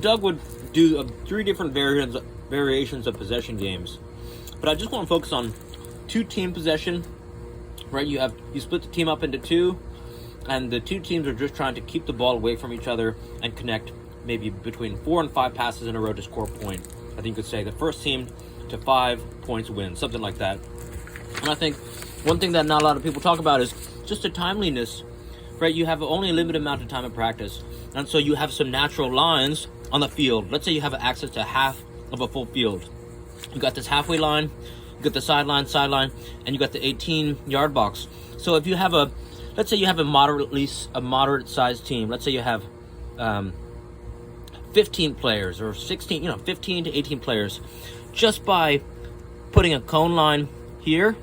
Doug would do 3 different variations of possession games, but I just want to focus on 2-team possession. Right, you split the team up into 2, and the 2 teams are just trying to keep the ball away from each other and connect maybe between 4 and 5 passes in a row to score a point. I think you could say the first team to 5 points wins, something like that. And I think one thing that not a lot of people talk about is just the timeliness. Right, you have only a limited amount of time in practice, and so you have some natural lines on the field. Let's say you have access to half of a full field. You got this halfway line, you got the sideline, and you got the 18-yard box. So if you have let's say you have a moderate-sized team. Let's say you have 15 players or 16, 15 to 18 players. Just by putting a cone line here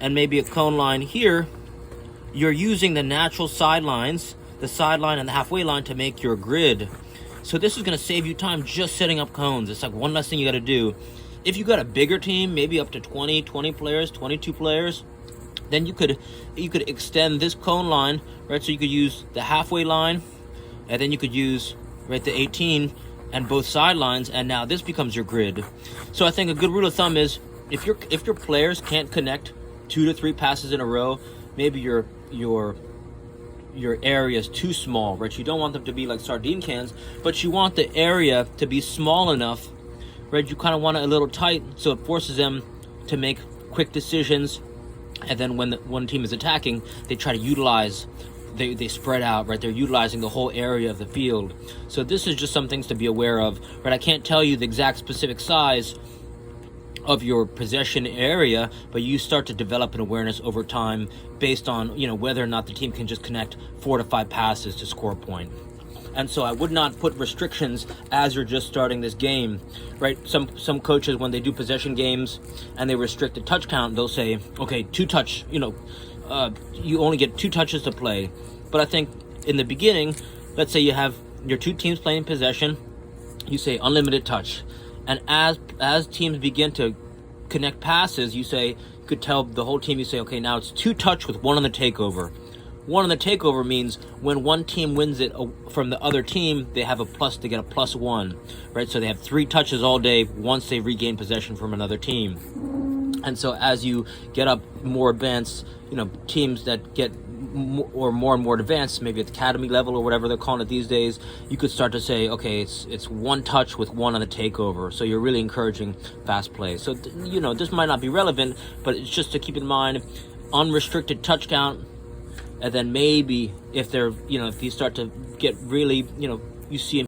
and maybe a cone line here, you're using the natural sidelines, the sideline and the halfway line, to make your grid. So this is going to save you time just setting up cones. It's like one less thing you got to do. If you got a bigger team, maybe up to 20 players, 22 players, then you could extend this cone line, right? So you could use the halfway line, and then you could use, right, the 18 and both sidelines, and now this becomes your grid. So I think a good rule of thumb is if your players can't connect 2 to 3 passes in a row, maybe your area is too small, right? You don't want them to be like sardine cans, but you want the area to be small enough, right? You kind of want it a little tight, so it forces them to make quick decisions. And then when one team is attacking, they try to utilize, they spread out, right? They're utilizing the whole area of the field. So this is just some things to be aware of, right? I can't tell you the exact specific size of your possession area, but you start to develop an awareness over time based on, whether or not the team can just connect 4 to 5 passes to score a point. And so I would not put restrictions as you're just starting this game, right? Some coaches, when they do possession games and they restrict the touch count, they'll say, okay, 2 touch, you only get 2 touches to play. But I think in the beginning, let's say you have your 2 teams playing possession, you say unlimited touch. And as teams begin to connect passes, you could tell the whole team, you say, okay, now it's 2 touch with 1 on the takeover. 1 on the takeover means when one team wins it from the other team, they have they get a +1, right? So they have 3 touches all day once they regain possession from another team. And so as you get up more advanced, teams that get more and more advanced, maybe at the academy level or whatever they're calling it these days, you could start to say, okay, it's 1 touch with 1 on the takeover. So you're really encouraging fast play. So, this might not be relevant, but it's just to keep in mind, unrestricted touch count. And then maybe if you start to get really, you see